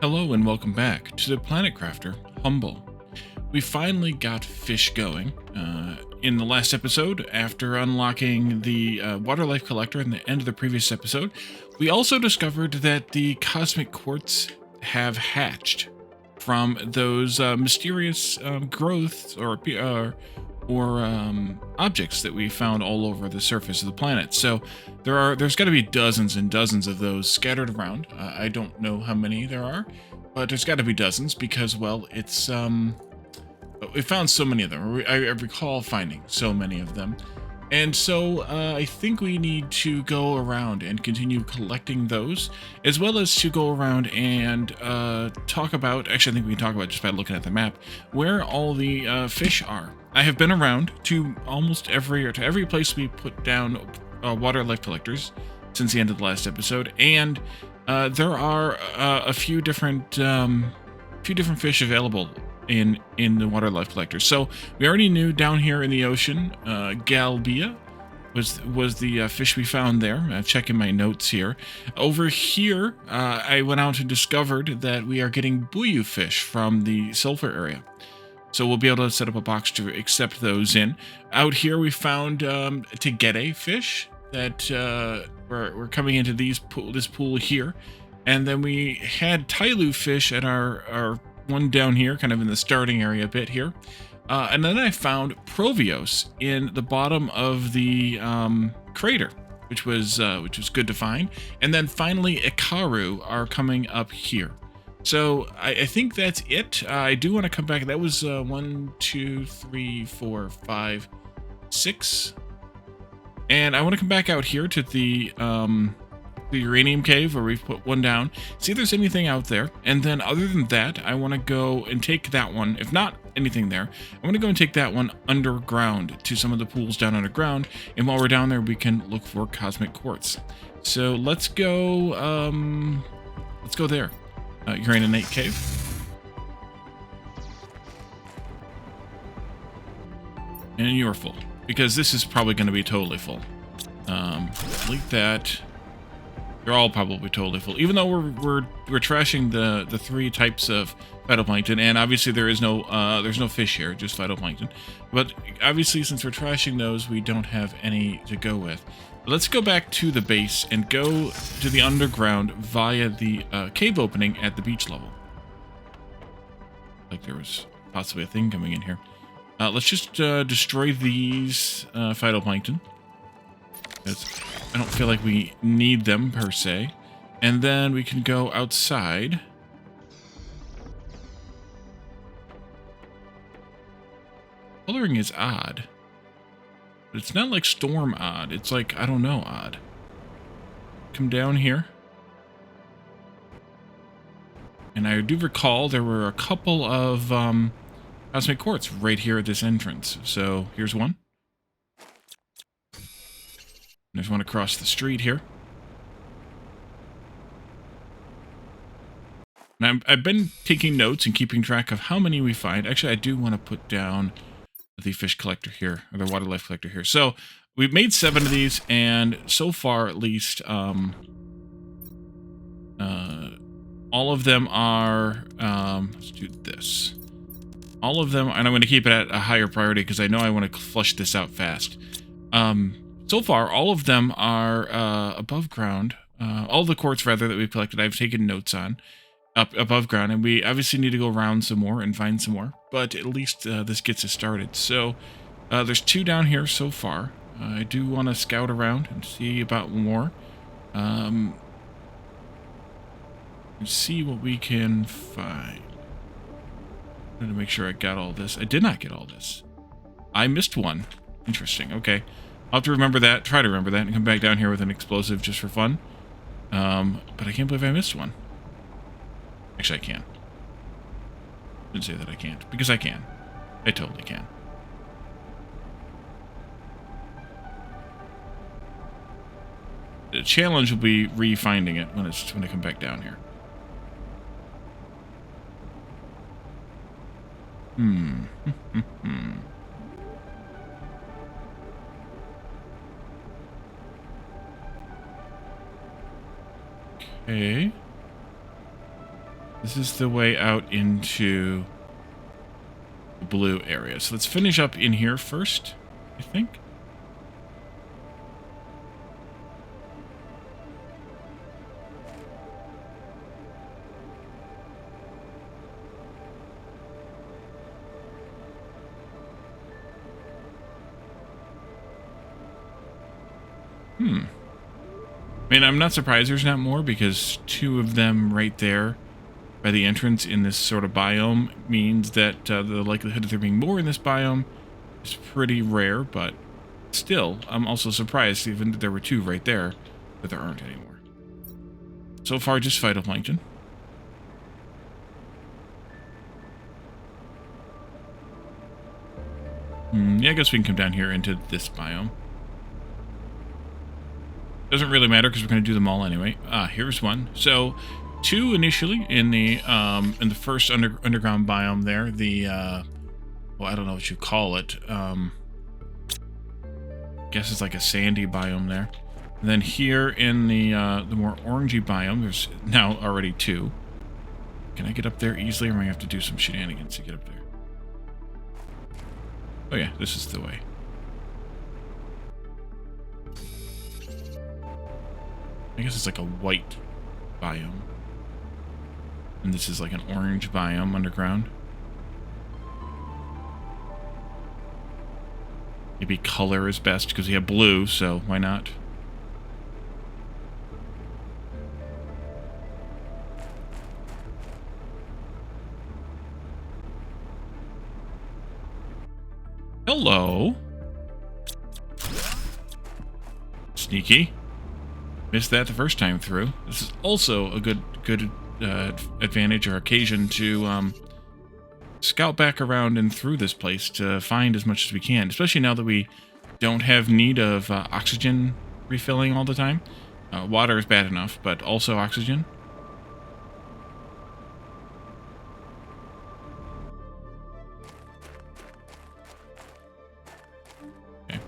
Hello and welcome back to the Planet Crafter Humble. We finally got fish going in the last episode after unlocking the water life collector in the end of the previous episode. We also discovered that the Cosmic Quartz have hatched from those mysterious growths or objects that we found all over the surface of the planet. So there's got to be dozens and dozens of those scattered around. I don't know how many there are, but there's got to be dozens because, well, it's we found so many of them. I recall finding so many of them. And so I think we need to go around and continue collecting those, as well as to go around and talk about, actually I think we can talk about just by looking at the map, where all the fish are. I have been around to almost every place we put down water life collectors since the end of the last episode, and there are a few different fish available in the water life collector. So we already knew down here in the ocean, Galbia was the fish we found there. I'm checking my notes here. Over here, I went out and discovered that we are getting buoy fish from the sulfur area. So we'll be able to set up a box to accept those in. Out here we found Tegede fish that were coming into this pool here. And then we had Tyloo fish at our one down here, kind of in the starting area a bit here. And then I found Provios in the bottom of the crater, which was good to find. And then finally Ikaru are coming up here. So I think that's it. I do want to come back. That was 1, 2, 3, 4, 5, 6. And I want to come back out here to the uranium cave where we've put one down, see if there's anything out there. And then other than that, I want to go and take that one. If not anything there, I want to go and take that one underground to some of the pools down underground. And while we're down there, we can look for Cosmic Quartz. So let's go there. Uraninate cave. And you're full, because this is probably going to be totally full. Delete that. They're all probably totally full, even though we're trashing the three types of phytoplankton, and obviously there's no fish here, just phytoplankton. But obviously, since we're trashing those, we don't have any to go with. But let's go back to the base and go to the underground via the cave opening at the beach level. Like there was possibly a thing coming in here. Let's just destroy these phytoplankton, because I don't feel like we need them per se. And then we can go outside. Coloring is odd. But it's not like storm odd. It's like, I don't know, odd. Come down here. And I do recall there were a couple of Cosmic Quartz right here at this entrance. So here's one. There's one across the street here. And I've been taking notes and keeping track of how many we find. Actually, I do want to put down the fish collector here, or the water life collector here. So we've made 7 of these, and so far at least, all of them are, let's do this. All of them, and I'm going to keep it at a higher priority because I know I want to flush this out fast. So far, all of them are above ground. All the quartz, rather, that we've collected, I've taken notes on. Up above ground, and we obviously need to go around some more and find some more, but at least this gets us started. So there's 2 down here so far. I do want to scout around and see about more, and see what we can find. I'm going to make sure I got all this. I did not get all this. I missed one. Interesting. Okay, I'll have to remember that, try to remember that, and come back down here with an explosive just for fun. But I can't believe I missed one. Actually, I can. Didn't say that I can't, because I can. I totally can. The challenge will be re-finding it when I come back down here. Okay. This is the way out into the blue area. So let's finish up in here first, I think. I mean, I'm not surprised there's not more, because two of them right there by the entrance in this sort of biome means that the likelihood of there being more in this biome is pretty rare, but still, I'm also surprised even that there were two right there, that there aren't anymore. So far, just phytoplankton. Yeah, I guess we can come down here into this biome. Doesn't really matter because we're going to do them all anyway. Here's one. So, two initially in the first underground biome there. The well, I don't know what you call it. I guess it's like a sandy biome there. And then here in the more orangey biome, there's now already two. Can I get up there easily, or am I going to have to do some shenanigans to get up there? Oh yeah, this is the way. I guess it's like a white biome. And this is like an orange biome underground. Maybe color is best because we have blue, so why not? Hello. Sneaky. Missed that the first time through. This is also a good advantage or occasion to scout back around and through this place to find as much as we can, especially now that we don't have need of oxygen refilling all the time. Water is bad enough, but also oxygen. Okay.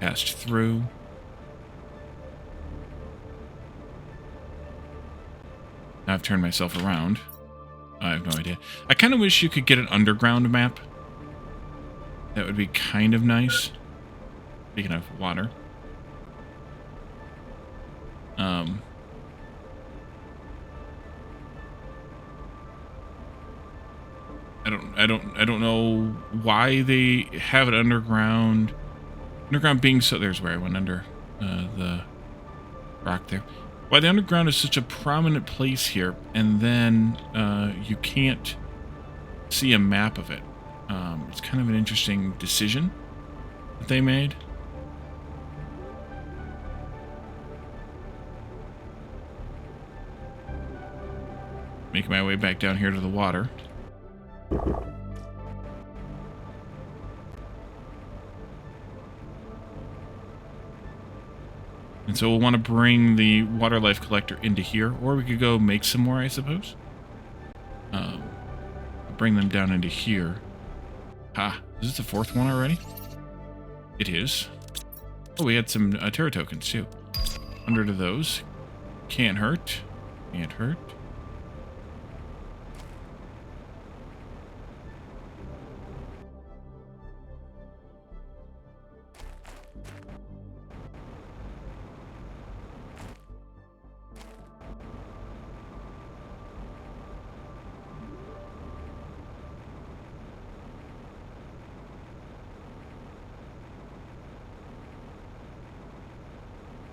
Passed through. Now I've turned myself around. I have no idea. I kind of wish you could get an underground map. That would be kind of nice. Speaking of water. I don't know why they have it underground. Underground being so... There's where I went under the rock there. Why the underground is such a prominent place here, and then you can't see a map of it. It's kind of an interesting decision that they made. Making my way back down here to the water. And so we'll want to bring the water life collector into here, or we could go make some more, I suppose. Bring them down into here. Ha, is this the fourth one already? It is. Oh, we had some terra tokens too. 100 of those. Can't hurt. Can't hurt.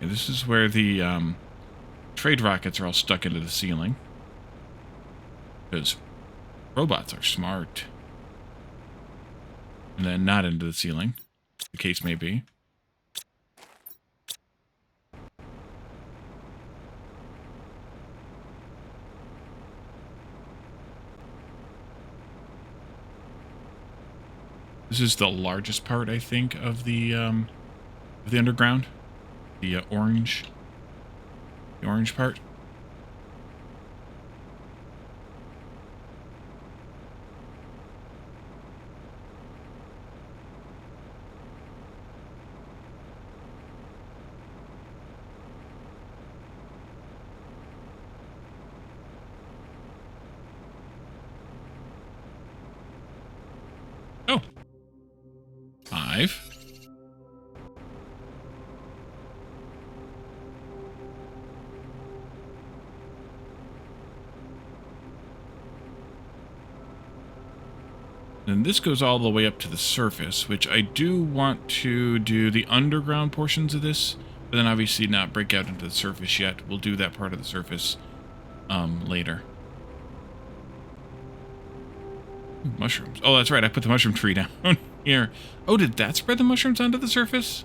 This is where the trade rockets are all stuck into the ceiling. Because robots are smart. And then not into the ceiling, the case may be. This is the largest part, I think, of the underground. The orange part. 5. And this goes all the way up to the surface, which I do want to do the underground portions of this, but then obviously not break out into the surface yet. We'll do that part of the surface later. Ooh, mushrooms. Oh, that's right. I put the mushroom tree down here. Oh, did that spread the mushrooms onto the surface?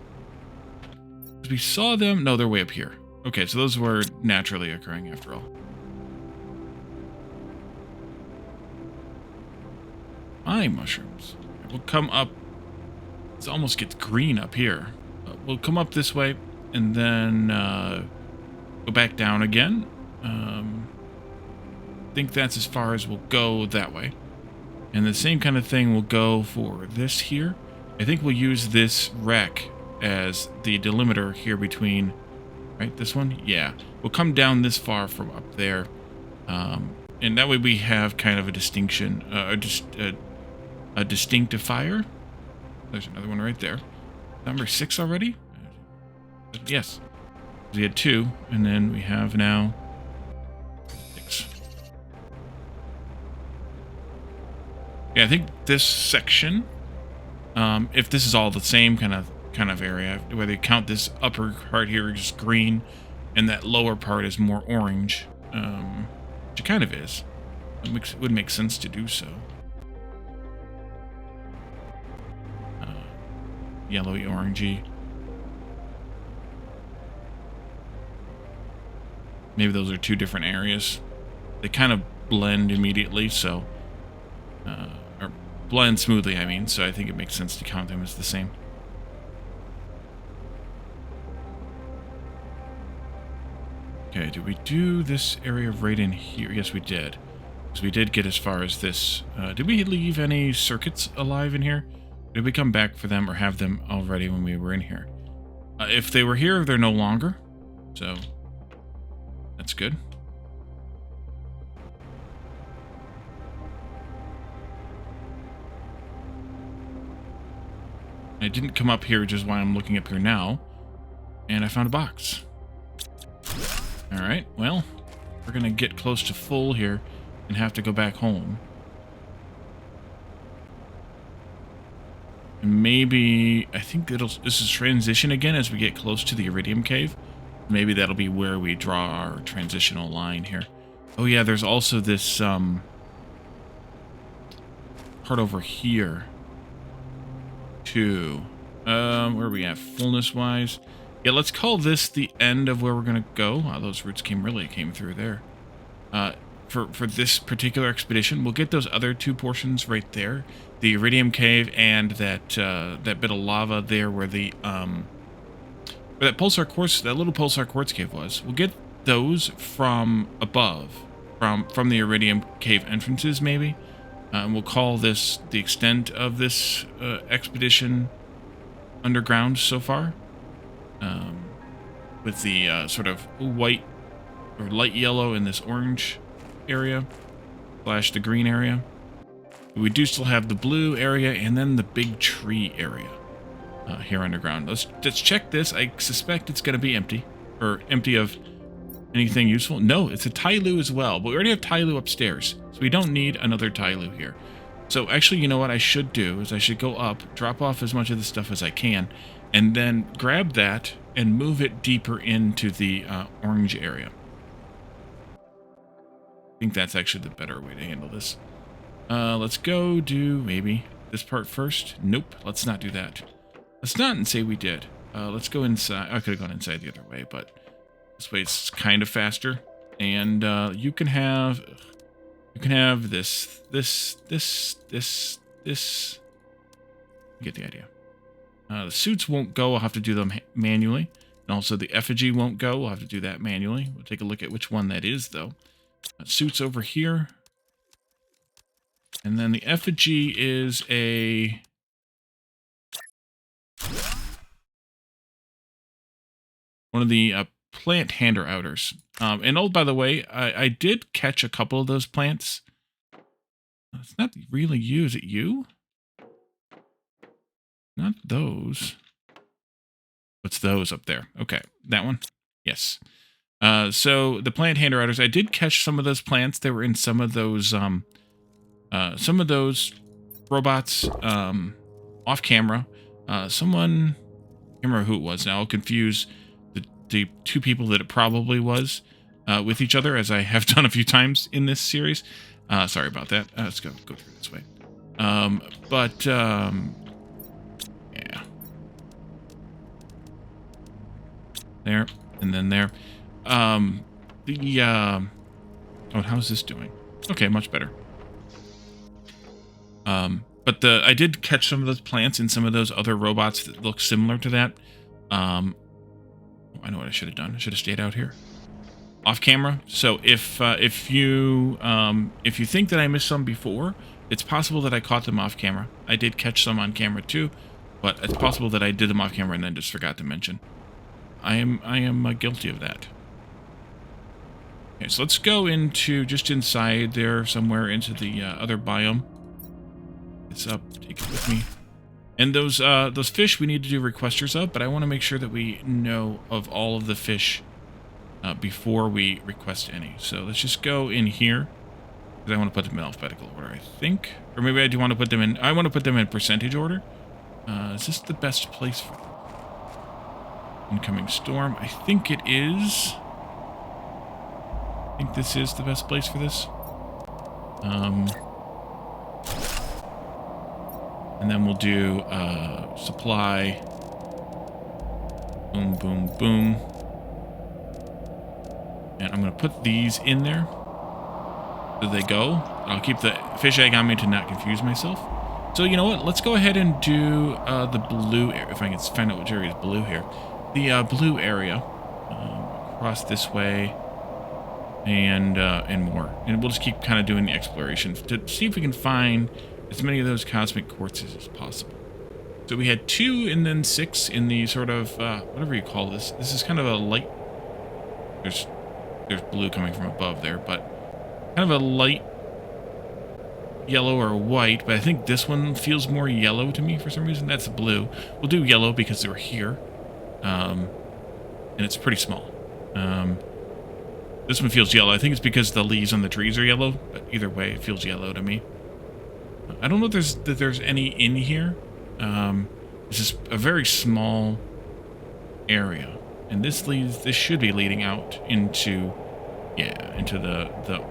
We saw them. No, they're way up here. Okay, so those were naturally occurring after all. My mushrooms. We'll come up. It almost gets green up here. We'll come up this way and then go back down again. I think that's as far as we'll go that way. And the same kind of thing will go for this here. I think we'll use this wreck as the delimiter here between, right, this one? Yeah. We'll come down this far from up there. And that way we have kind of a distinction, a distinctifier. There's another one right there. Number 6 already? Yes. We had 2, and then we have now 6. Yeah, I think this section, if this is all the same kind of area, whether you count this upper part here is green, and that lower part is more orange, which it kind of is. It would make sense to do so. Yellowy, orangey. Maybe those are 2 different areas. They kind of blend immediately, so... or blend smoothly, I mean, so I think it makes sense to count them as the same. Okay, did we do this area right in here? Yes, we did. So we did get as far as this. Did we leave any circuits alive in here? Did we come back for them or have them already when we were in here? If they were here, they're no longer. So, that's good. I didn't come up here, which is why I'm looking up here now. And I found a box. Alright, well, we're going to get close to full here and have to go back home. And maybe, I think this is transition again as we get close to the Iridium Cave. Maybe that'll be where we draw our transitional line here. Oh yeah, there's also this part over here too. Where are we at fullness-wise? Yeah, let's call this the end of where we're gonna go. Wow, those roots came through there. For this particular expedition, we'll get those other 2 portions right there, the Iridium Cave and that that bit of lava there where the where that Pulsar Quartz, that little Pulsar Quartz cave was. We'll get those from above, from the Iridium Cave entrances maybe. We'll call this the extent of this expedition underground so far. With the sort of white or light yellow in this orange area, / the green area. We do still have the blue area and then the big tree area here underground. Let's check this. I suspect it's going to be empty, or empty of anything useful. No, it's a Tyloo as well, but we already have Tyloo upstairs, so we don't need another Tyloo here. So actually, you know what I should do is I should go up, drop off as much of the stuff as I can, and then grab that and move it deeper into the orange area. I think that's actually the better way to handle this. Let's go do maybe this part first. Nope, let's not do that. Let's not say we did. Let's go inside. I could have gone inside the other way, but this way it's kind of faster. And you can have this. You get the idea. The suits won't go. I'll have to do them manually. And also the effigy won't go. We'll have to do that manually. We'll take a look at which one that is, though. Suits over here. And then the effigy is a... one of the plant hander outers. And oh, by the way, I did catch a couple of those plants. It's not really you. Is it you? Not those. What's those up there? Okay, that one? Yes. So the plant handwriters, I did catch some of those plants. They were in some of those robots off camera. Someone, I can't remember who it was now. I'll confuse the two people that it probably was with each other, as I have done a few times in this series. Sorry about that. Let's go through this way. Yeah. There, and then there. Oh, how's this doing? Okay, much better. But I did catch some of those plants in some of those other robots that look similar to that. I know what I should have done. I should have stayed out here, off camera. So if you think that I missed some before, it's possible that I caught them off camera. I did catch some on camera too, but it's possible that I did them off camera and then just forgot to mention. I am guilty of that. Okay, so let's go into just inside there somewhere into the other biome. It's up. Take it with me. And those fish we need to do requesters of, but I want to make sure that we know of all of the fish before we request any. So let's just go in here, because I want to put them in alphabetical order, I think. Or maybe I do want to put them in... I want to put them in percentage order. Is this the best place for... Incoming storm? I think it is. I think this is the best place for this. And then we'll do supply. Boom, boom, boom. And I'm going to put these in there. So they go. I'll keep the fish egg on me to not confuse myself. So you know what? Let's go ahead and do the blue area. If I can find out which area is blue here. The blue area. Across this way. And more. And we'll just keep kind of doing the exploration to see if we can find as many of those cosmic quartzes as possible. So we had 2 and then 6 in the sort of, whatever you call this. This is kind of a light... There's blue coming from above there, but kind of a light yellow or white, but I think this one feels more yellow to me for some reason. That's blue. We'll do yellow because they're here. And it's pretty small. This one feels yellow. I think it's because the leaves on the trees are yellow, but either way, it feels yellow to me. I don't know if there's any in here. This is a very small area, and this should be leading out into, into the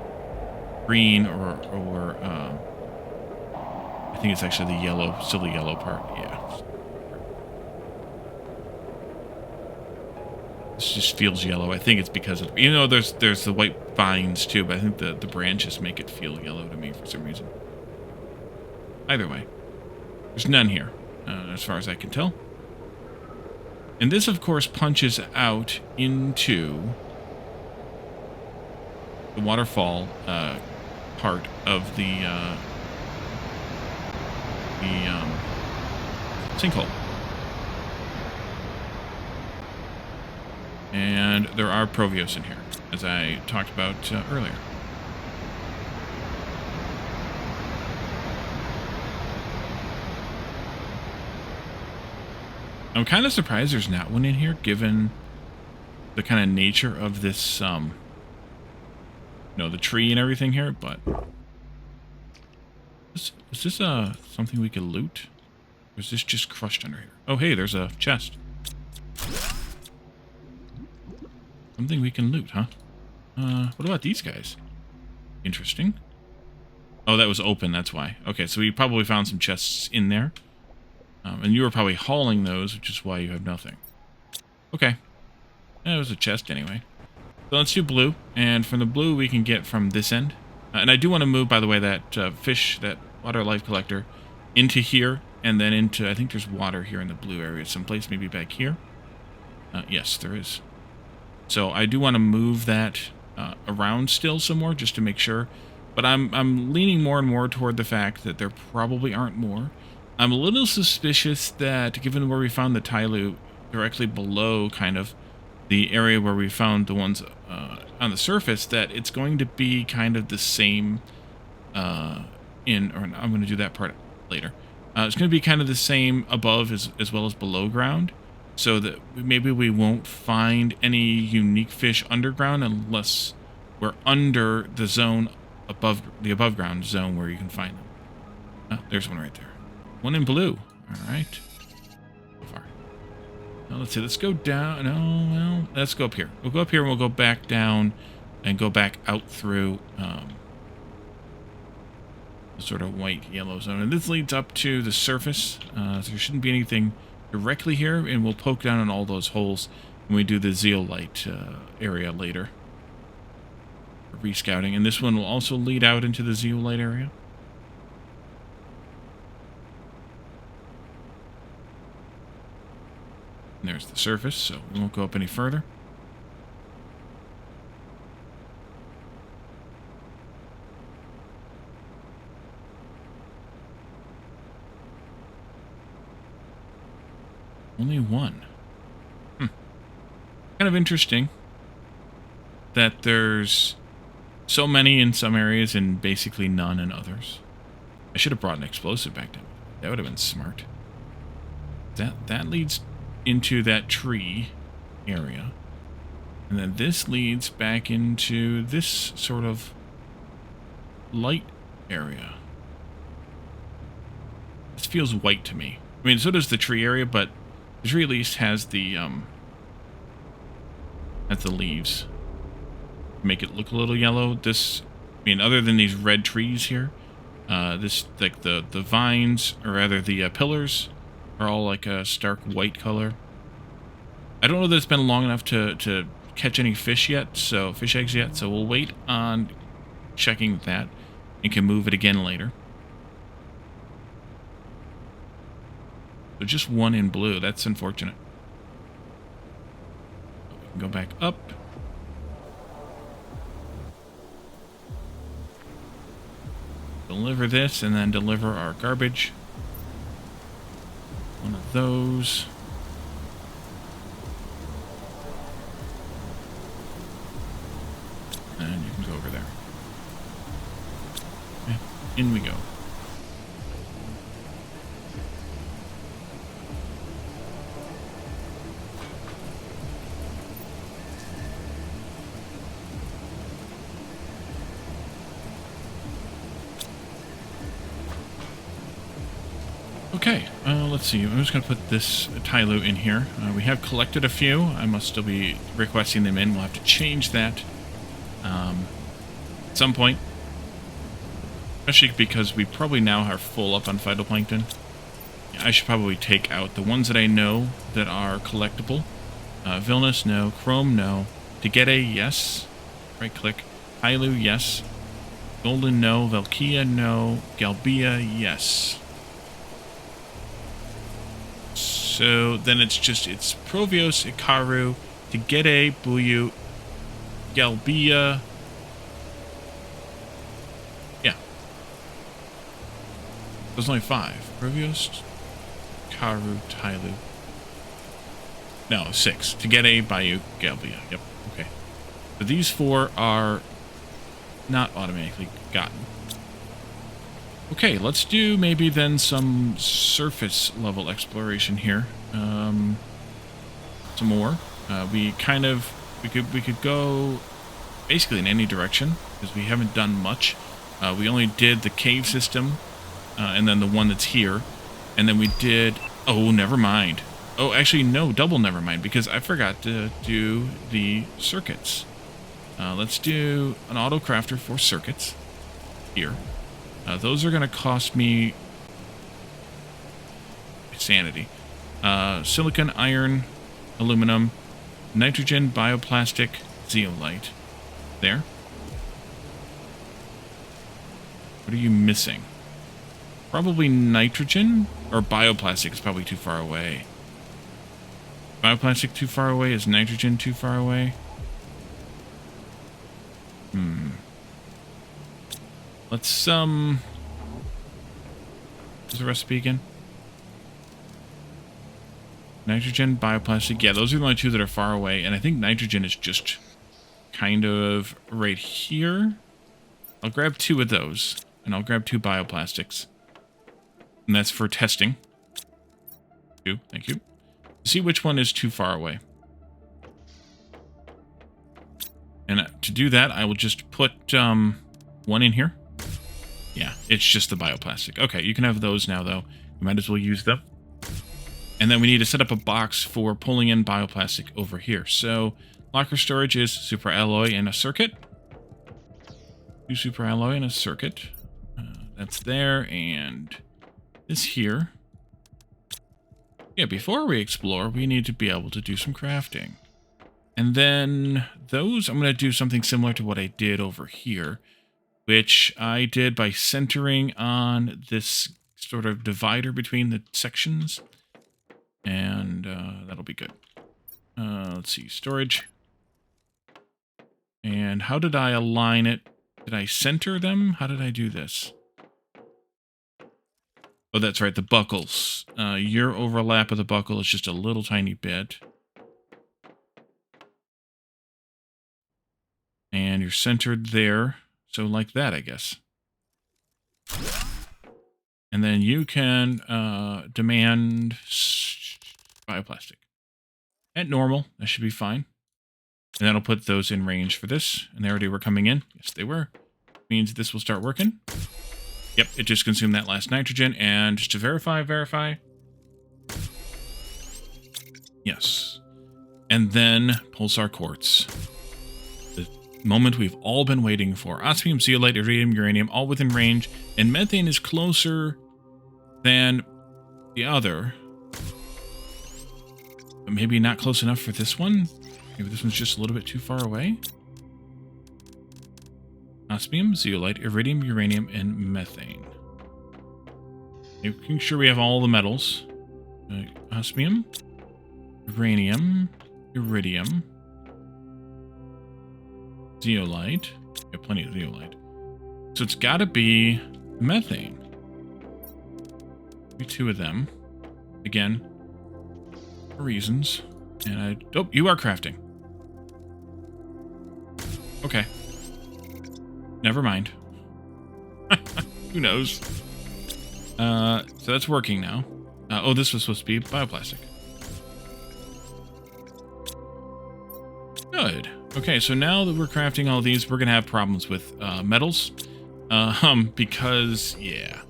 green or I think it's actually the yellow, still the yellow part. Yeah. This just feels yellow. I think it's because of, you know, there's the white vines too, but I think the branches make it feel yellow to me for some reason. Either way, there's none here, as far as I can tell. And this, of course, punches out into the waterfall part of the sinkhole. And there are Provios in here, as I talked about earlier. I'm kind of surprised there's not one in here, given the kind of nature of this, you know, the tree and everything here, but... Is this something we could loot? Or is this just crushed under here? Oh, hey, there's a chest. Something we can loot, huh? What about these guys? Interesting. Oh, that was open, that's why. Okay, so we probably found some chests in there. And you were probably hauling those, which is why you have nothing. Okay. It was a chest anyway. So let's do blue. And from the blue, we can get from this end. And I do want to move, by the way, that fish, that water life collector, into here. And then into, I think there's water here in the blue area. Someplace maybe back here. Yes, there is. So I do want to move that around still some more, just to make sure. But I'm leaning more and more toward the fact that there probably aren't more. I'm a little suspicious that, given where we found the Tyloo, directly below, kind of, the area where we found the ones on the surface, that it's going to be kind of the same I'm going to do that part later. It's going to be kind of the same above as well as below ground, so that maybe we won't find any unique fish underground unless we're under the zone above the above ground zone where you can find them. There's one right there. One in blue. All right. So far. Now let's see. Let's go down. No, well, let's go up here. We'll go up here and we'll go back down and go back out through the sort of white yellow zone. And this leads up to the surface. So there shouldn't be anything directly here, and we'll poke down on all those holes when we do the zeolite area later. Rescouting, and this one will also lead out into the zeolite area. And there's the surface, so we won't go up any further. Only one. Kind of interesting that there's so many in some areas and basically none in others. I should have brought an explosive back down. That would have been smart. That leads into that tree area. And then this leads back into this sort of light area. This feels white to me. I mean, so does the tree area, but the tree at least has the leaves. Make it look a little yellow. This, I mean, other than these red trees here, this, like the vines, or rather the pillars, are all like a stark white color. I don't know that it's been long enough to catch any fish yet, so fish eggs yet, so we'll wait on checking that and can move it again later. So just one in blue. That's unfortunate. We can go back up. Deliver this and then deliver our garbage. One of those. And you can go over there. Okay, in we go. Okay, let's see. I'm just going to put this Tyloo in here. We have collected a few. I must still be requesting them in. We'll have to change that at some point. Especially because we probably now are full up on phytoplankton. Yeah, I should probably take out the ones that I know that are collectible. Vilnus, no. Chrome, no. Tegede, yes. Right-click. Tyloo, yes. Golden, no. Velkia, no. Galbia, yes. So then it's Provios, Ikaru, Tegede, Buyu, Galbia. Yeah. There's only 5. Provios, Ikaru, Tyloo. No, 6. Tegede, Bayu, Galbia. Yep. Okay. So these 4 are not automatically gotten. Okay, let's do maybe then some surface level exploration here. Some more. We could go basically in any direction because we haven't done much. We only did the cave system and then the one that's here, and then we did. Oh, never mind. Oh, actually, no, double never mind because I forgot to do the circuits. Let's do an auto crafter for circuits here. Those are going to cost me sanity. Silicon, iron, aluminum, nitrogen, bioplastic, zeolite. There. What are you missing? Probably nitrogen? Or bioplastic is probably too far away. Bioplastic too far away? Is nitrogen too far away? Let's, what's the recipe again? Nitrogen, bioplastic. Yeah, those are the only 2 that are far away, and I think nitrogen is just kind of right here. I'll grab 2 of those, and I'll grab 2 bioplastics. And that's for testing. Thank you. See which one is too far away. And to do that, I will just put one in here. Yeah, it's just the bioplastic. Okay, you can have those now, though. You might as well use them. And then we need to set up a box for pulling in bioplastic over here. So locker storage is super alloy and a circuit. 2 super alloy and a circuit. That's there, and this here. Yeah, before we explore, we need to be able to do some crafting. And then those, I'm going to do something similar to what I did over here, which I did by centering on this sort of divider between the sections. And that'll be good. Let's see, storage. And how did I align it? Did I center them? How did I do this? Oh, that's right, the buckles. Your overlap of the buckle is just a little tiny bit. And you're centered there. So like that, I guess. And then you can demand bioplastic. At normal, that should be fine. And that'll put those in range for this. And they already were coming in. Yes, they were. Means this will start working. Yep, it just consumed that last nitrogen. And just to verify. Yes. And then Pulsar Quartz. The moment we've all been waiting for. Osmium, zeolite, iridium, uranium, all within range. And methane is closer than the other. But maybe not close enough for this one. Maybe this one's just a little bit too far away. Osmium, zeolite, iridium, uranium, and methane. Making sure we have all the metals. Osmium, uranium, iridium, zeolite. We have plenty of zeolite. So it's got to be methane. Maybe 2 of them. Again, for reasons. And oh, you are crafting. Okay. Never mind. Who knows? So that's working now. Oh, this was supposed to be bioplastic. Good. Okay, so now that we're crafting all these, we're going to have problems with metals. Because, yeah.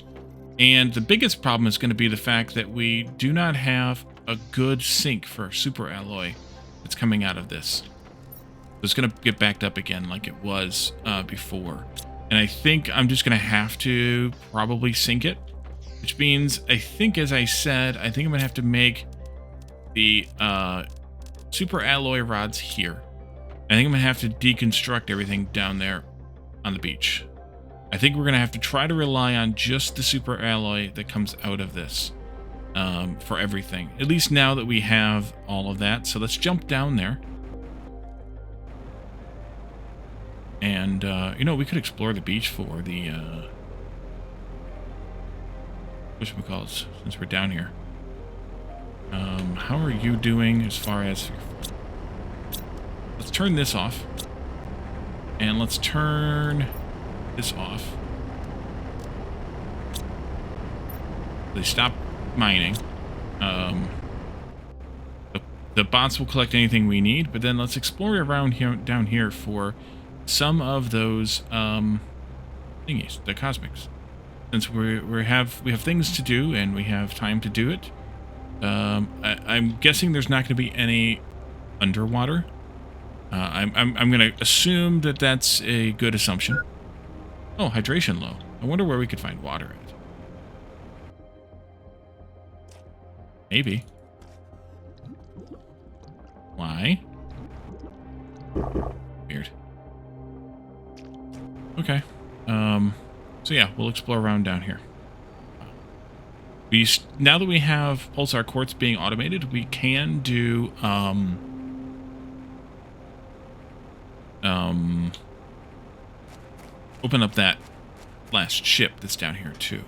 And the biggest problem is going to be the fact that we do not have a good sink for super alloy that's coming out of this. It's going to get backed up again like it was before. And I think I'm just going to have to probably sink it. Which means, I think, as I said, I think I'm going to have to make the super alloy rods here. I think I'm going to have to deconstruct everything down there on the beach. I think we're going to have to try to rely on just the super alloy that comes out of this for everything. At least now that we have all of that. So let's jump down there. And, you know, we could explore the beach for the, whatchamacallit, since we're down here. How are you doing as far as... Let's turn this off. And let's turn this off. They stop mining. The bots will collect anything we need, but then let's explore around here, down here for some of those thingies, the cosmics. Since we have things to do and we have time to do it, I'm guessing there's not going to be any underwater. I'm going to assume that that's a good assumption. Oh, hydration low. I wonder where we could find water at. Maybe. Why? Weird. Okay. So yeah, we'll explore around down here. Now that we have Pulsar Quartz being automated, we can do open up that last ship that's down here too.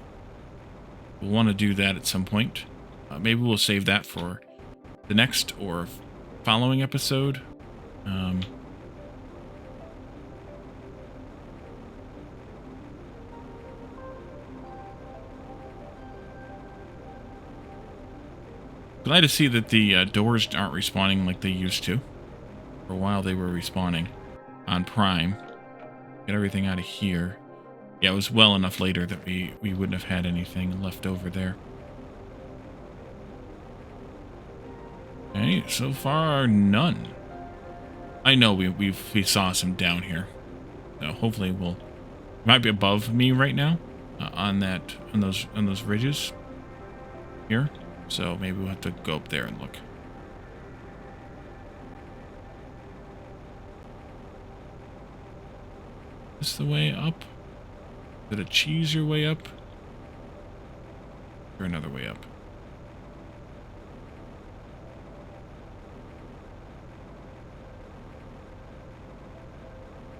We'll want to do that at some point. Maybe we'll save that for the next or following episode. Glad to see that the doors aren't respawning like they used to. For a while they were respawning on Prime. Get everything out of here. Yeah, it was well enough later that we wouldn't have had anything left over there. Okay, so far none. I know we saw some down here. So hopefully we'll might be above me right now on those ridges here. So maybe we'll have to go up there and look. Is this the way up? Is it a cheese your way up? Or another way up?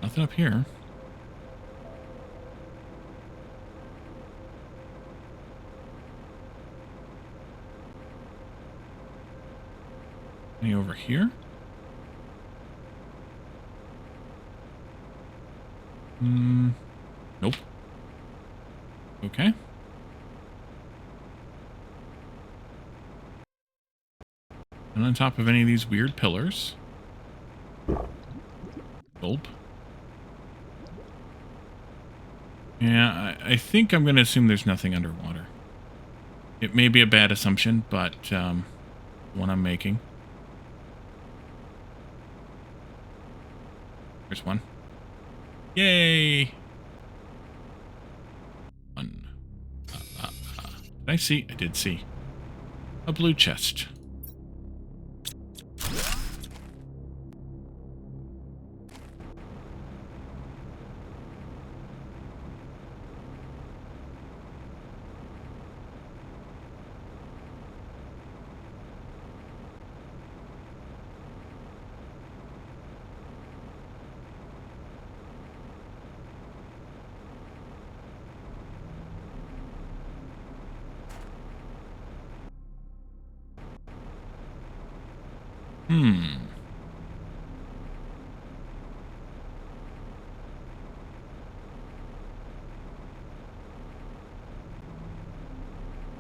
Nothing up here. Any over here? Nope. Okay. And on top of any of these weird pillars. Gulp. Yeah, I think I'm going to assume there's nothing underwater. It may be a bad assumption, but one I'm making. There's one. Yay! One. Did I see? I did see. A blue chest.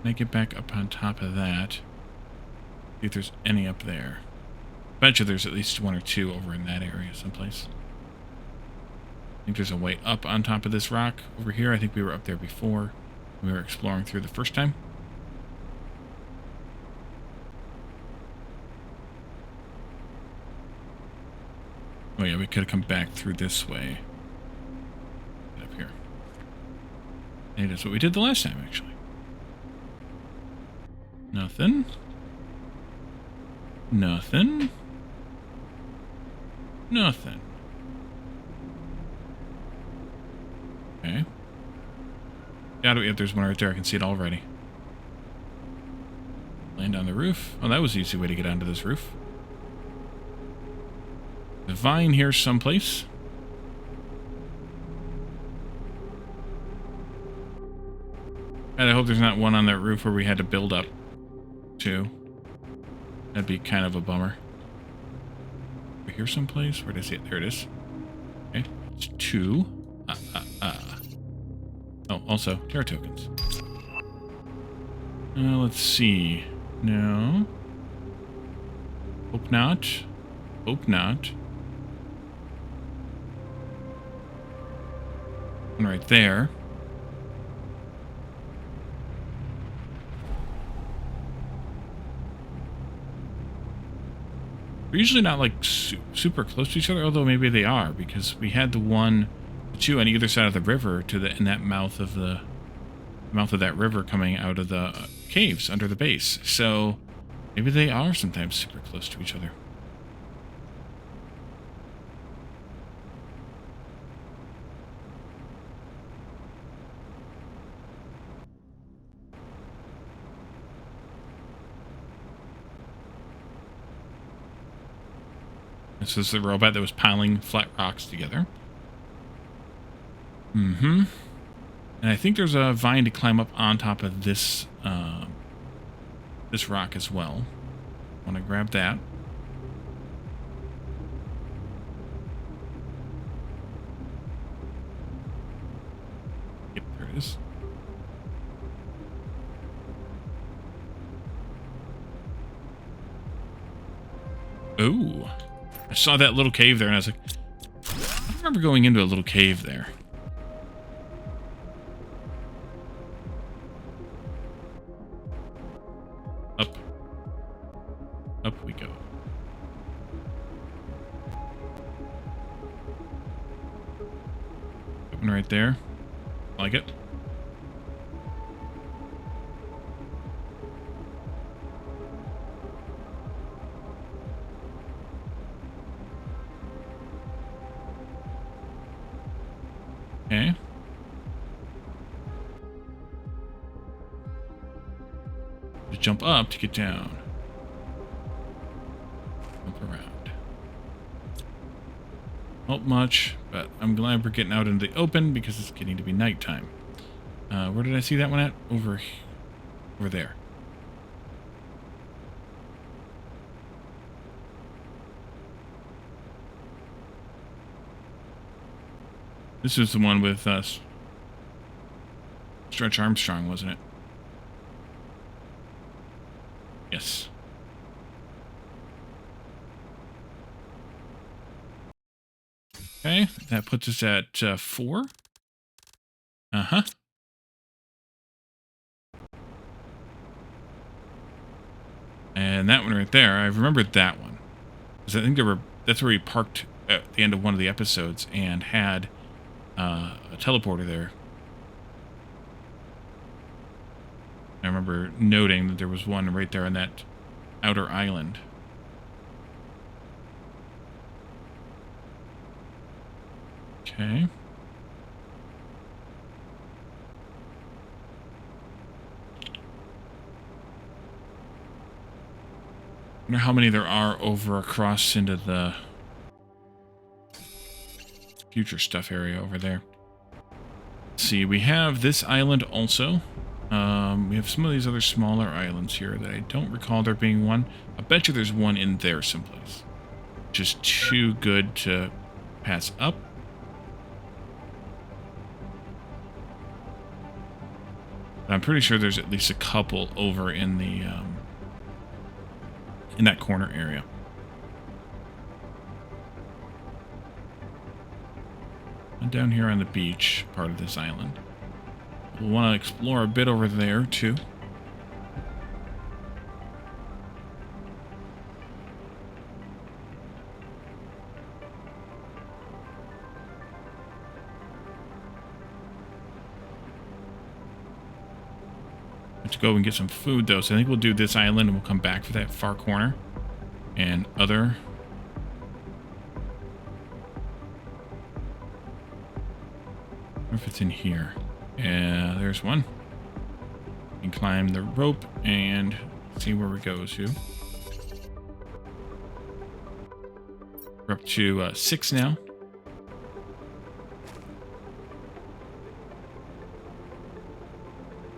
Can I get back up on top of that? See if there's any up there. Bet you there's at least one or two over in that area someplace. I think there's a way up on top of this rock over here. I think we were up there before. We were exploring through the first time. Oh yeah, we could have come back through this way. Get up here. Maybe that's what we did the last time, actually. Nothing. Nothing. Nothing. Okay. Yeah, there's one right there. I can see it already. Land on the roof. Oh, that was the easy way to get onto this roof. The vine here someplace. And I hope there's not one on that roof where we had to build up to. That'd be kind of a bummer. Over here someplace? Where did I see it? There it is. Okay, it's two. Oh, also, terra tokens. Let's see. No. Hope not. Hope not. One right there. They're usually not like super close to each other, although maybe they are, because we had the two on either side of the river in that mouth of that river coming out of the caves under the base. So maybe they are sometimes super close to each other. This is the robot that was piling flat rocks together. Mm-hmm. And I think there's a vine to climb up on top of this this rock as well. I want to grab that. Yep, there it is. Oh, I saw that little cave there, and I was like, I remember going into a little cave there. Up. Up we go. Open right there. Like it. Okay. Just jump up to get down. Jump around. Not much, but I'm glad we're getting out into the open because it's getting to be nighttime. Where did I see that one at? Over there. This is the one with Stretch Armstrong, wasn't it? Yes. Okay, that puts us at 4. Uh-huh. And that one right there, I remembered that one. Because I think that's where we parked at the end of one of the episodes and had a teleporter there. I remember noting that there was one right there on that outer island. Okay. I wonder how many there are over across into the future stuff area over there. Let's see, we have this island also. We have some of these other smaller islands here that I don't recall there being one. I bet you there's one in there someplace. Just too good to pass up. I'm pretty sure there's at least a couple over in the in that corner area. And down here on the beach, part of this island. We'll want to explore a bit over there too. Let's go and get some food though. So I think we'll do this island and we'll come back for that far corner and other. I wonder if it's in here. Yeah, there's one. You can climb the rope and see where it goes to. We're up to 6 now.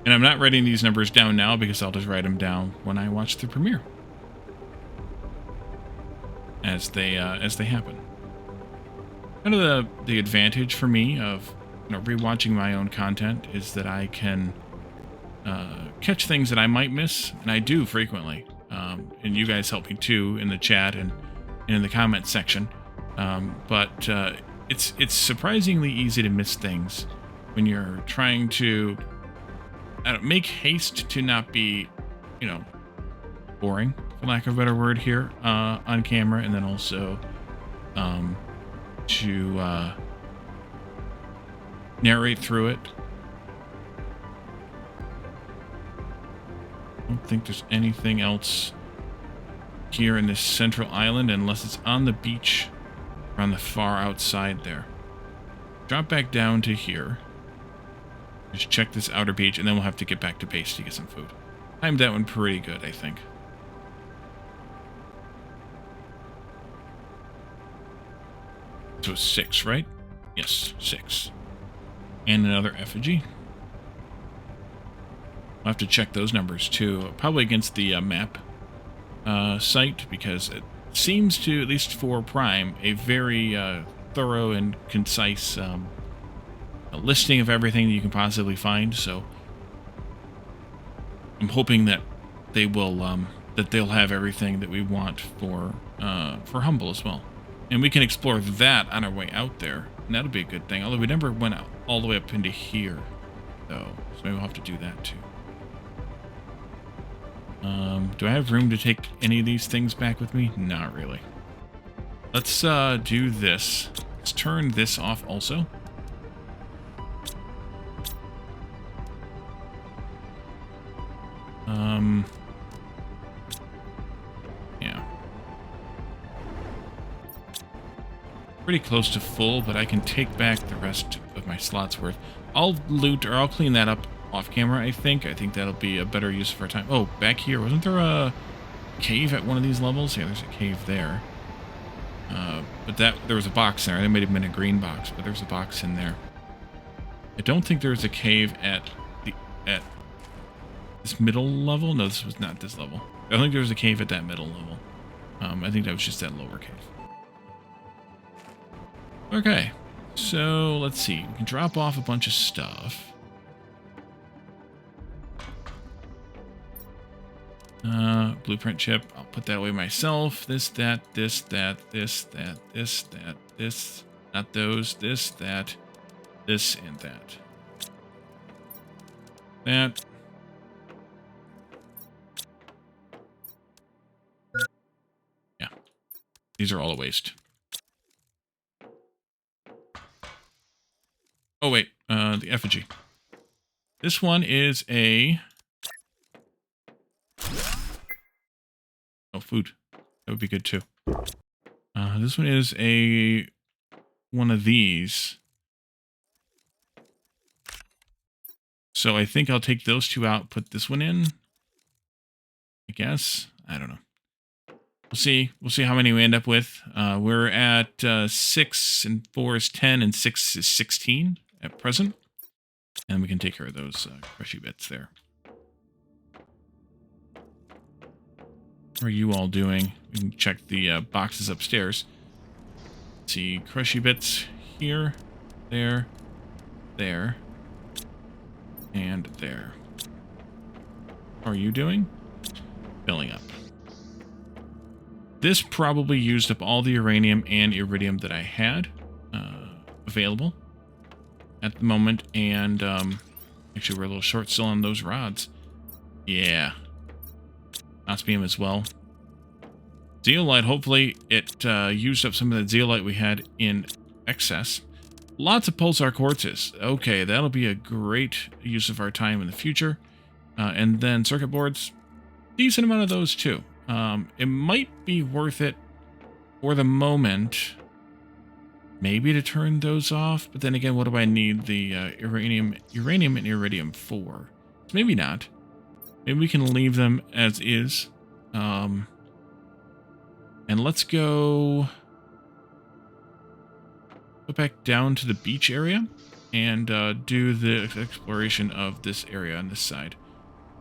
And I'm not writing these numbers down now because I'll just write them down when I watch the premiere. As they happen. Kind of the advantage for me of rewatching my own content is that I can catch things that I might miss, and I do frequently. And you guys help me too in the chat and in the comment section. But it's surprisingly easy to miss things when you're trying to make haste to not be, boring, for lack of a better word here, on camera, and then also to narrate through it. I don't think there's anything else here in this central island unless it's on the beach or on the far outside there. Drop back down to here. Just check this outer beach, and then we'll have to get back to base to get some food. Timed that one pretty good, I think. So 6, right? Yes, 6. And another effigy. I'll have to check those numbers too. Probably against the map site, because it seems to, at least for Prime, a very thorough and concise a listing of everything that you can possibly find. So I'm hoping that they will that they'll have everything that we want for Humble as well. And we can explore that on our way out there. And that'll be a good thing. Although we never went out all the way up into here, though. So maybe we'll have to do that too. Do I have room to take any of these things back with me? Not really. Let's do this. Let's turn this off also. Yeah. Pretty close to full, but I can take back the rest of my slots worth. I'll loot, or I'll clean that up off camera, I think. I think that'll be a better use of our time. Oh, back here. Wasn't there a cave at one of these levels? Yeah, there's a cave there. But there was a box there. It might have been a green box, but there's a box in there. I don't think there's a cave at this middle level. No, this was not this level. I don't think there was a cave at that middle level. I think that was just that lower cave. Okay, so let's see. We can drop off a bunch of stuff. Blueprint chip. I'll put that away myself. This, that, this, that, this, that, this, that, this. Not those. This, that, this, and that. That. Yeah. These are all a waste. Oh, wait. The effigy. This one is a... Oh, food. That would be good, too. This one is one of these. So I think I'll take those two out, put this one in. I guess. I don't know. We'll see. We'll see how many we end up with. We're at 6 and 4 is 10 and 6 is 16 at present. And we can take care of those crushy bits there. What are you all doing? We can check the boxes upstairs. Let's see, crushy bits here, there, there, and there. How are you doing? Filling up. This probably used up all the uranium and iridium that I had available at the moment, and actually we're a little short still on those rods. Yeah. Osmium as well. Zeolite, hopefully it used up some of the zeolite we had in excess. Lots of pulsar quartzes. Okay, that'll be a great use of our time in the future. And then circuit boards, decent amount of those too. It might be worth it for the moment, maybe to turn those off. But then again, what do I need the uranium and iridium for? So maybe not. Maybe we can leave them as is. And let's go back down to the beach area and do the exploration of this area on this side.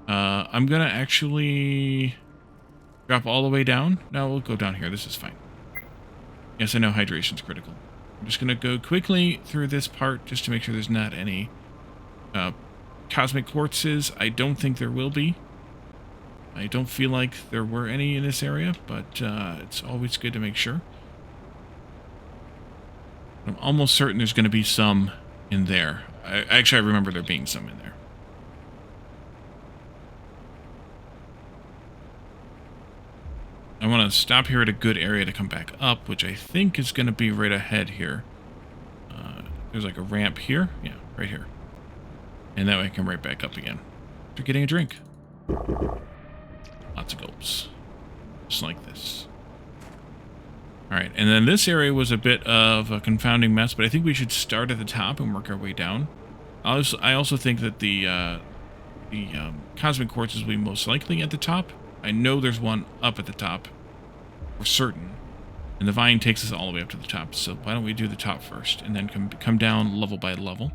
I'm going to actually drop all the way down. No, we'll go down here. This is fine. Yes, I know hydration's critical. I'm just going to go quickly through this part just to make sure there's not any cosmic quartzes. I don't think there will be. I don't feel like there were any in this area, but it's always good to make sure. I'm almost certain there's going to be some in there. I remember there being some in there. I want to stop here at a good area to come back up, which I think is going to be right ahead here. There's like a ramp here. Yeah, right here. And that way I can right back up again after getting a drink. Lots of gulps. Just like this. Alright, and then this area was a bit of a confounding mess, but I think we should start at the top and work our way down. I also think that the Cosmic Quartz will be most likely at the top. I know there's one up at the top. For certain. And the vine takes us all the way up to the top, so why don't we do the top first, and then come down level by level.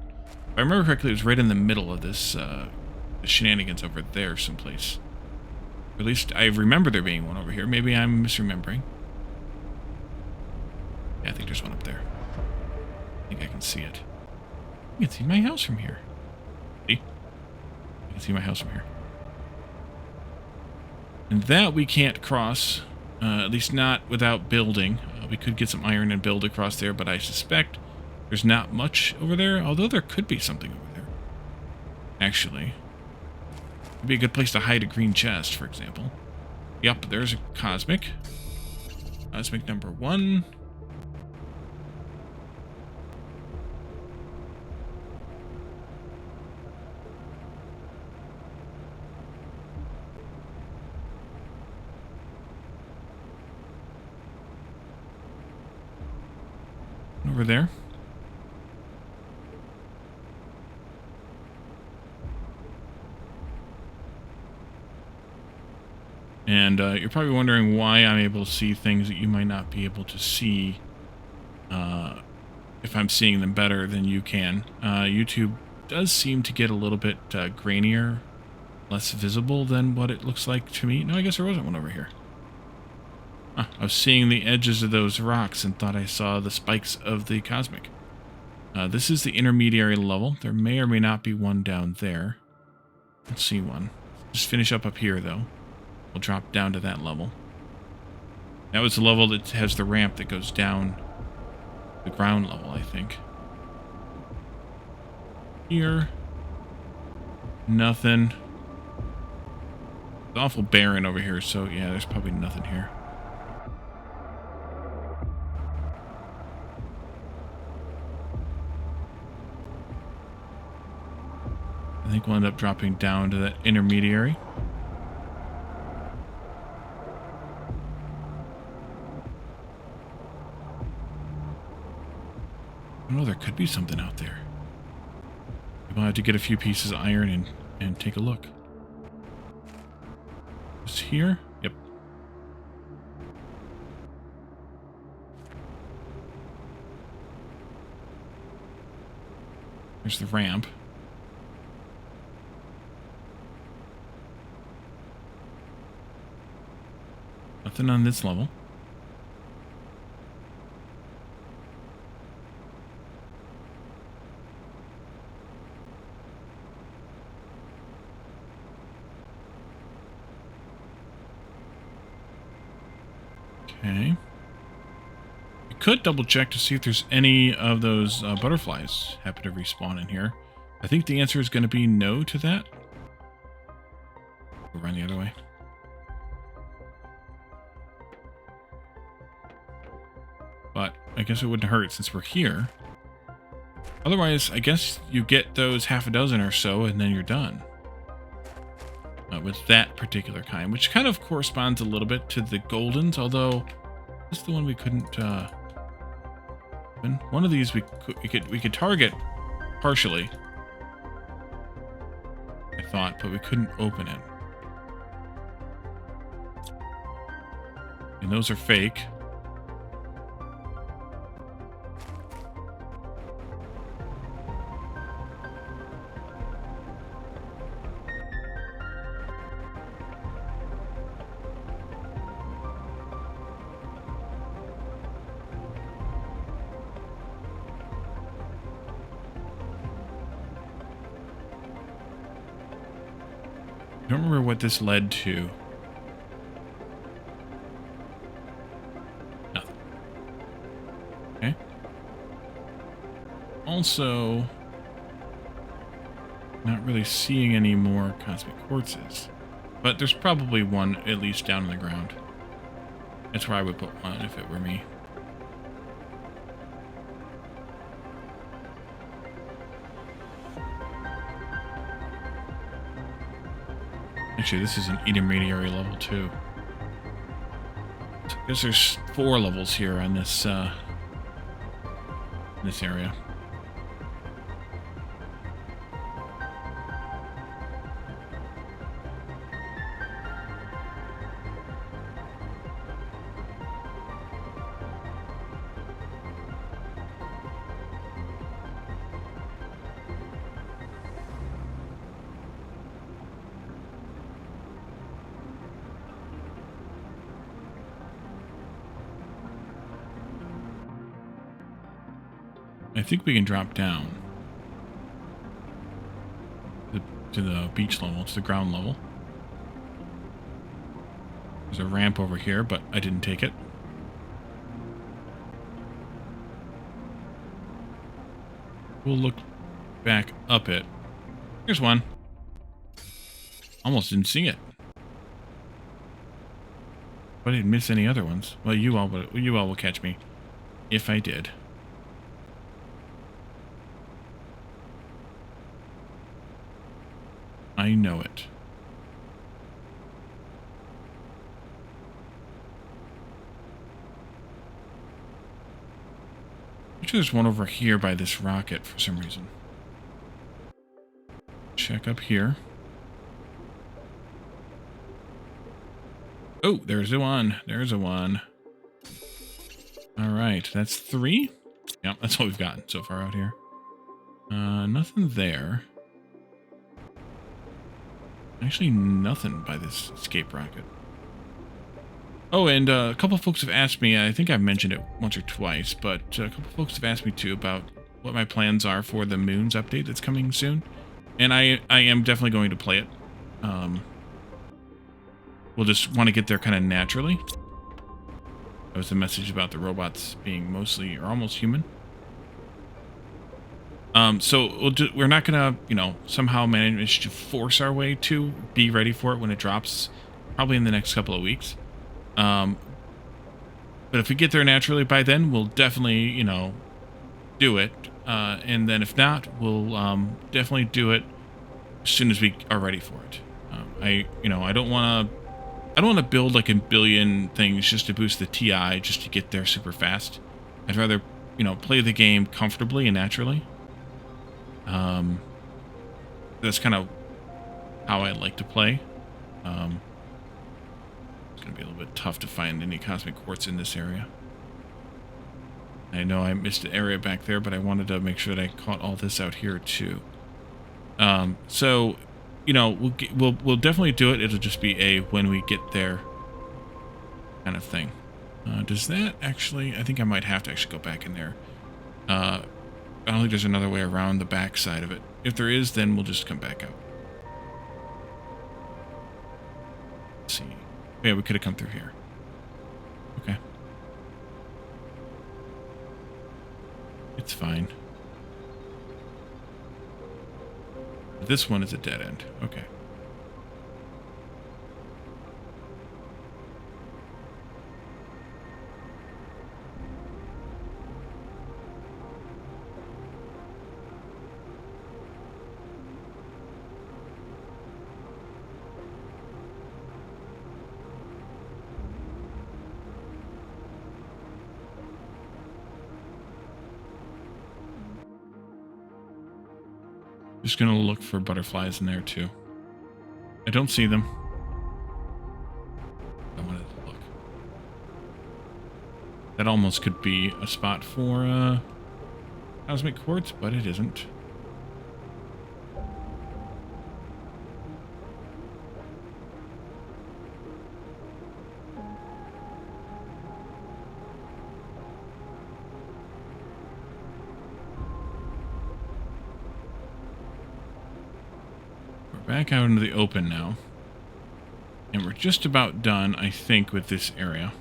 If I remember correctly, it was right in the middle of this the shenanigans over there someplace. Or at least I remember there being one over here. Maybe I'm misremembering. Yeah, I think there's one up there. I think I can see it. You can see my house from here. See? You can see my house from here. And that we can't cross, at least not without building. We could get some iron and build across there, but I suspect there's not much over there, although there could be something over there. Actually. It'd be a good place to hide a green chest, for example. Yep, there's a cosmic. Cosmic number 1. Over there. And you're probably wondering why I'm able to see things that you might not be able to see if I'm seeing them better than you can. YouTube does seem to get a little bit grainier, less visible than what it looks like to me. No, I guess there wasn't one over here. I was seeing the edges of those rocks and thought I saw the spikes of the cosmic. This is the intermediary level. There may or may not be one down there. Let's see one. Just finish up here, though. We'll drop down to that level. That was the level that has the ramp that goes down the ground level, I think. Here. Nothing. It's awful barren over here, so yeah, there's probably nothing here. I think we'll end up dropping down to that intermediary. Oh, there could be something out there. We'll have to get a few pieces of iron and take a look. Just here? Yep. There's the ramp. Nothing on this level. Okay. We could double check to see if there's any of those butterflies happen to respawn in here. I think the answer is going to be no to that. We'll run the other way. But I guess it wouldn't hurt since we're here. Otherwise, I guess you get those half a dozen or so and then you're done. With that particular kind, which kind of corresponds a little bit to the goldens, although this is the one we couldn't one of these we could target partially, I thought, but we couldn't open it. And those are fake. I don't remember what this led to. Nothing. Okay. Also, not really seeing any more cosmic quartzes. But there's probably one at least down on the ground. That's where I would put one if it were me. Actually, this is an intermediary level too. So I guess there's 4 levels here on this area. I think we can drop down to the beach level, to the ground level. There's a ramp over here, but I didn't take it. We'll look back up it. Here's one. Almost didn't see it. But I didn't miss any other ones. Well, you all will catch me if I did. I know it. I'm sure there's one over here by this rocket for some reason. Check up here. Oh, there's a one. There's a one. All right, that's 3. Yeah, that's all we've gotten so far out here. Nothing there. Actually, nothing by this escape rocket. Oh, and a couple folks have asked me, I think I've mentioned it once or twice, but a couple folks have asked me too about what my plans are for the Moons update that's coming soon. And I am definitely going to play it. We'll just want to get there kind of naturally. That was the message about the robots being mostly or almost human. So we're not gonna, somehow manage to force our way to be ready for it when it drops, probably in the next couple of weeks. But if we get there naturally by then, we'll definitely, do it. And then if not, we'll definitely do it as soon as we are ready for it. I don't want to build like a billion things just to boost the TI, just to get there super fast. I'd rather, play the game comfortably and naturally. That's kind of how I like to play. It's going to be a little bit tough to find any Cosmic Quartz in this area. I know I missed an area back there, but I wanted to make sure that I caught all this out here too. So, we'll definitely do it. It'll just be a when we get there kind of thing. Does that actually... I think I might have to actually go back in there. I don't think there's another way around the back side of it. If there is, then we'll just come back out. Let's see. Yeah, we could have come through here. Okay. It's fine. This one is a dead end. Okay. Just gonna look for butterflies in there too. I don't see them. I wanted to look. That almost could be a spot for Cosmic Quartz, but it isn't. Back out into the open now. And we're just about done, I think, with this area.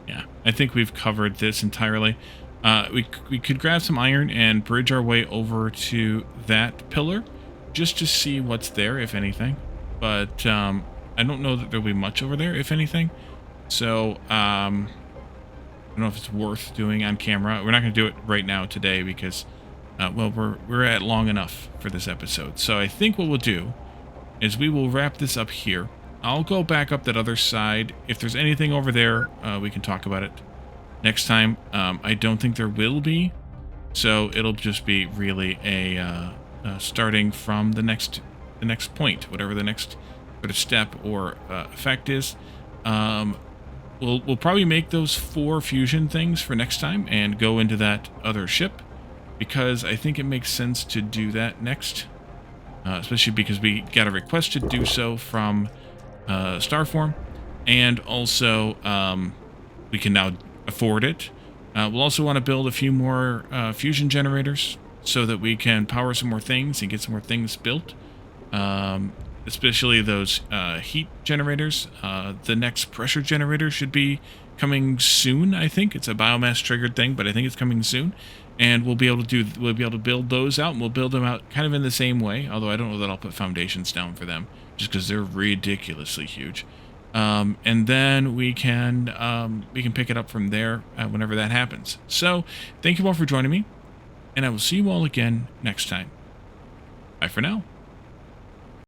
Yeah, I think we've covered this entirely. We could grab some iron and bridge our way over to that pillar just to see what's there, if anything. But I don't know that there'll be much over there, if anything. So, I don't know if it's worth doing on camera. We're not going to do it right now today because, well, we're at long enough for this episode. So I think what we'll do is we will wrap this up here. I'll go back up that other side. If there's anything over there, we can talk about it next time. I don't think there will be. So it'll just be really a starting from the next point, whatever the next sort of step or effect is. We'll probably make those 4 fusion things for next time and go into that other ship, because I think it makes sense to do that next, especially because we got a request to do so from Starform, and also we can now afford it. We'll also want to build a few more fusion generators so that we can power some more things and get some more things built. Especially those heat generators. The next pressure generator should be coming soon. I think it's a biomass triggered thing, but I think it's coming soon, and we'll be able to build those out, and we'll build them out kind of in the same way. Although I don't know that I'll put foundations down for them, just because they're ridiculously huge. And then we can pick it up from there whenever that happens. So thank you all for joining me, and I will see you all again next time. Bye for now.